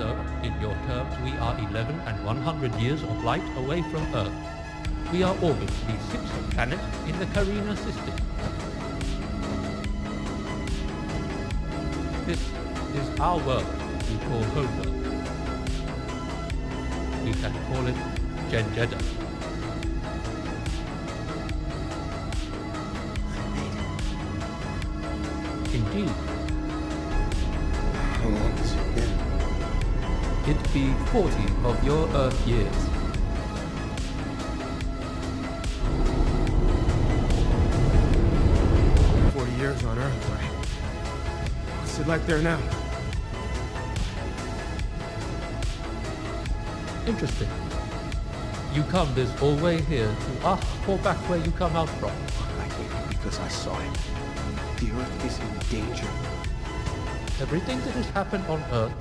So, in your terms, we are 11 and 100 years of light away from Earth. We are orbiting the sixth planet in the Carina system. This is our world we call homeworld. We can call it Genjeda. Indeed. How long has it been? It be 40 of your Earth years. Years on Earth, right? What's it like there now? Interesting. You come this whole way here to ask for back where you come out from. I came here because I saw it. The Earth is in danger. Everything that has happened on Earth